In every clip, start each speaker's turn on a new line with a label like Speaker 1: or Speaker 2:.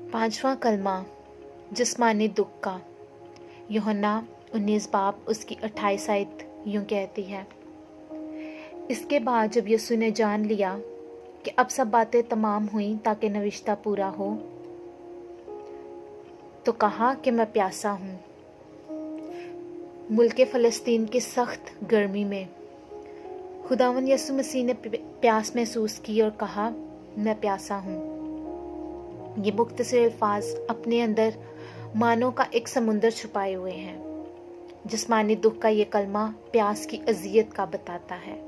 Speaker 1: पांचवा कलमा जिस्मानी दुख का। यूहन्ना 19 बाब उसकी 28 आयत यूं कहती है, इसके बाद जब यीशु ने जान लिया कि अब सब बातें तमाम हुई ताकि नविश्ता पूरा हो, तो कहा कि मैं प्यासा हूँ। मुल्क फ़लस्तीन की सख्त गर्मी में खुदावंद यीशु मसीह ने प्यास महसूस की और कहा, मैं प्यासा हूँ। ये मुख्तसर अल्फाज अपने अंदर मानो का एक समुंदर छुपाए हुए हैं। जिस्मानी दुख का ये कलमा प्यास की अजियत का बताता है।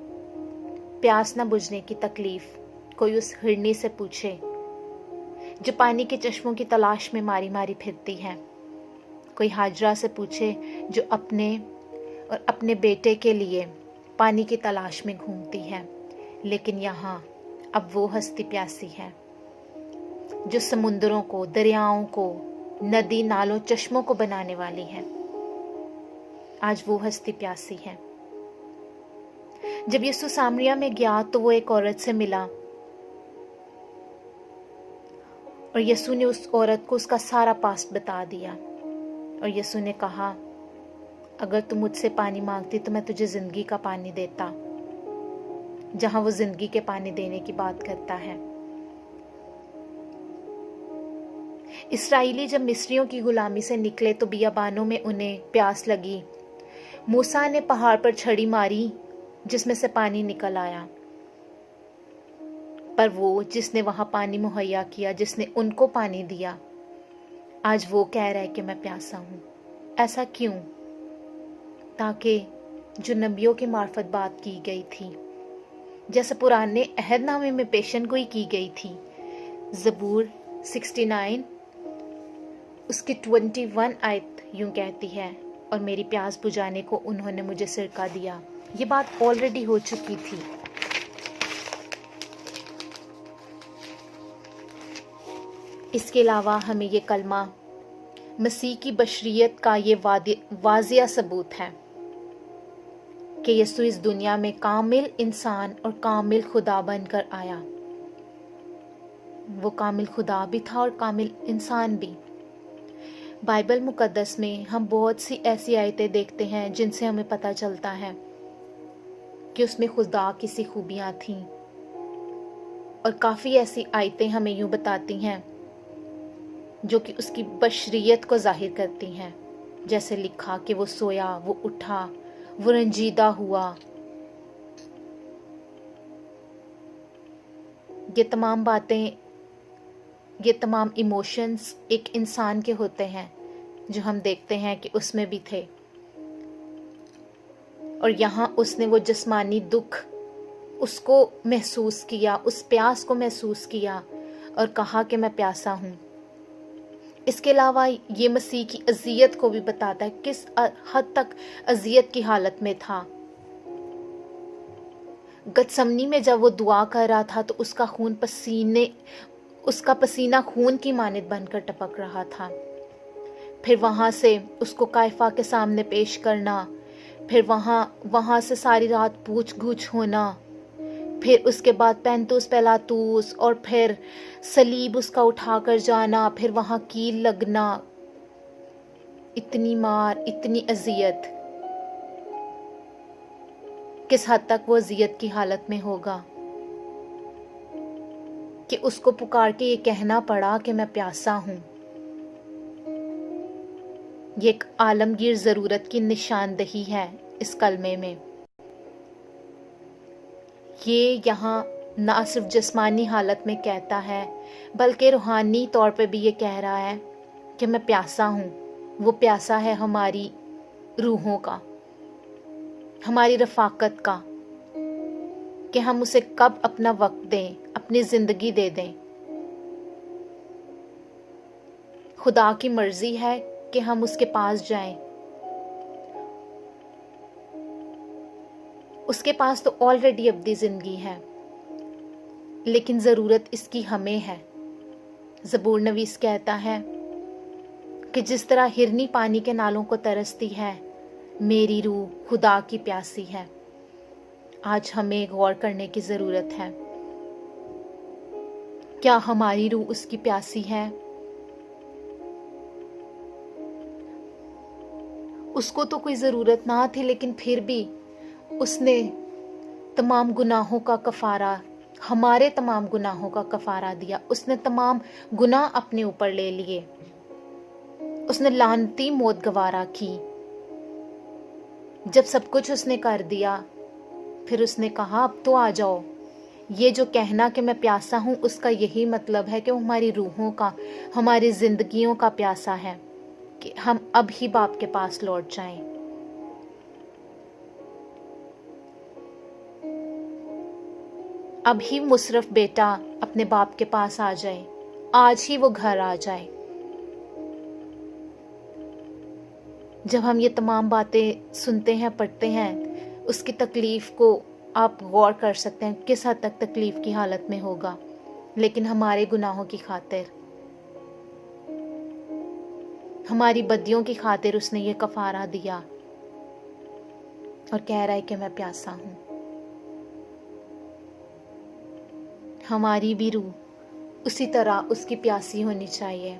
Speaker 1: प्यास न बुझने की तकलीफ कोई उस हिरनी से पूछे जो पानी के चश्मों की तलाश में मारी मारी फिरती है। कोई हाजरा से पूछे जो अपने और अपने बेटे के लिए पानी की तलाश में घूमती है। लेकिन यहाँ अब वो हस्ती प्यासी है जो समुंदरों को, दरियाओं को, नदी नालों, चश्मों को बनाने वाली है। आज वो हस्ती प्यासी है। जब यीशु सामरिया में गया तो वो एक औरत से मिला और यीशु ने उस औरत को उसका सारा पास्ट बता दिया। और यीशु ने कहा, अगर तू मुझसे पानी मांगती तो मैं तुझे जिंदगी का पानी देता। जहां वो जिंदगी के पानी देने की बात करता है। इस्राएली जब मिस्रियों की गुलामी से निकले तो बियाबानों में उन्हें प्यास लगी। मूसा ने पहाड़ पर छड़ी मारी जिसमें से पानी निकल आया। पर वो जिसने वहां पानी मुहैया किया, जिसने उनको पानी दिया, आज वो कह रहा है कि मैं प्यासा हूं। ऐसा क्यों? ताकि जो नबियों के मार्फत बात की गई थी, जैसे पुराने अहदनामे में पेशन गोई की गई थी। ज़बूर 69 उसकी 21 आयत यूं कहती है, और मेरी प्यास बुझाने को उन्होंने मुझे सिरका दिया। ये बात ऑलरेडी हो चुकी थी। इसके अलावा हमें ये कलमा मसीह की बशरियत का ये वाजिया सबूत है कि यीशु इस दुनिया में कामिल इंसान और कामिल खुदा बनकर आया। वो कामिल खुदा भी था और कामिल इंसान भी। बाइबल मुकद्दस में हम बहुत सी ऐसी आयतें देखते हैं जिनसे हमें पता चलता है कि उसमें खुदा की सी खूबियां थीं। और काफ़ी ऐसी आयतें हमें यूं बताती हैं जो कि उसकी बशरियत को जाहिर करती हैं। जैसे लिखा कि वो सोया, वो उठा, वो रंजीदा हुआ। ये तमाम बातें, ये तमाम इमोशंस एक इंसान के होते हैं जो हम देखते हैं कि उसमें भी थे। और यहाँ उसने वो जिस्मानी दुख उसको महसूस किया, उस प्यास को महसूस किया और कहा कि मैं प्यासा हूँ। इसके अलावा ये मसीह की अजियत को भी बताता है, किस हद तक अजियत की हालत में था। गतसमनी में जब वो दुआ कर रहा था तो उसका पसीना खून की मानित बनकर टपक रहा था। फिर वहां से उसको कायफा के सामने पेश करना, फिर वहां से सारी रात पूछ गूछ होना, फिर उसके बाद पैंतुस पिलातुस, और फिर सलीब उसका उठाकर जाना, फिर वहां कील लगना। इतनी मार, इतनी अजियत, किस हद तक वो अजियत की हालत में होगा कि उसको पुकार के ये कहना पड़ा कि मैं प्यासा हूं। ये एक आलमगीर जरूरत की निशानदही है इस कलमे में। ये यहाँ ना सिर्फ जिस्मानी हालत में कहता है बल्कि रूहानी तौर पे भी ये कह रहा है कि मैं प्यासा हूँ। वो प्यासा है हमारी रूहों का, हमारी रफाकत का, कि हम उसे कब अपना वक्त दें, अपनी जिंदगी दे दें। खुदा की मर्जी है कि हम उसके पास जाएं। उसके पास तो ऑलरेडी अब्दी जिंदगी है, लेकिन ज़रूरत इसकी हमें है। ज़बूर नवीस कहता है कि जिस तरह हिरनी पानी के नालों को तरसती है, मेरी रूह खुदा की प्यासी है। आज हमें गौर करने की ज़रूरत है, क्या हमारी रूह उसकी प्यासी है? اس کو تو کوئی ضرورت نہ تھی، لیکن پھر بھی اس نے تمام گناہوں کا کفارہ، ہمارے تمام گناہوں کا کفارہ دیا. اس نے تمام گناہ اپنے اوپر لے لیے. اس نے لعنتی موت گوارا کی. جب سب کچھ اس نے کر دیا، پھر اس نے کہا اب تو آ جاؤ. یہ جو کہنا کہ میں پیاسا ہوں، اس کا یہی مطلب ہے کہ وہ ہماری روحوں کا، ہماری زندگیوں کا پیاسا ہے، کہ ہم اب ہی باپ کے پاس لوٹ جائیں. اب ہی مصرف بیٹا اپنے باپ کے پاس آ جائے، آج ہی وہ گھر آ جائے. جب ہم یہ تمام باتیں سنتے ہیں، پڑھتے ہیں، اس کی تکلیف کو آپ غور کر سکتے ہیں کس حد تک تکلیف کی حالت میں ہوگا. لیکن ہمارے گناہوں کی خاطر، ہماری بدیوں کی خاطر اس نے یہ کفارہ دیا، اور کہہ رہا ہے کہ میں پیاسا ہوں. ہماری بھی روح اسی طرح اس کی پیاسی ہونی چاہیے.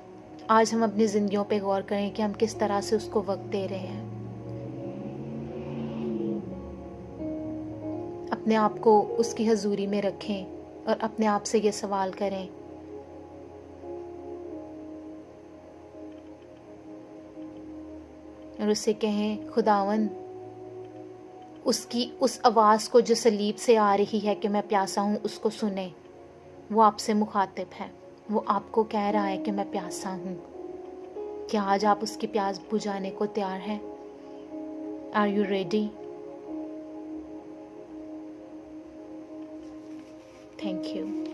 Speaker 1: آج ہم اپنی زندگیوں پہ غور کریں کہ ہم کس طرح سے اس کو وقت دے رہے ہیں. اپنے آپ کو اس کی حضوری میں رکھیں اور اپنے آپ سے یہ سوال کریں، اور اسے کہیں خداوند، اس کی اس آواز کو جو صلیب سے آ رہی ہے کہ میں پیاسا ہوں، اس کو سنیں. وہ آپ سے مخاطب ہے، وہ آپ کو کہہ رہا ہے کہ میں پیاسا ہوں. کیا آج آپ اس کی پیاس بجھانے کو تیار ہیں؟ Are you ready? Thank you.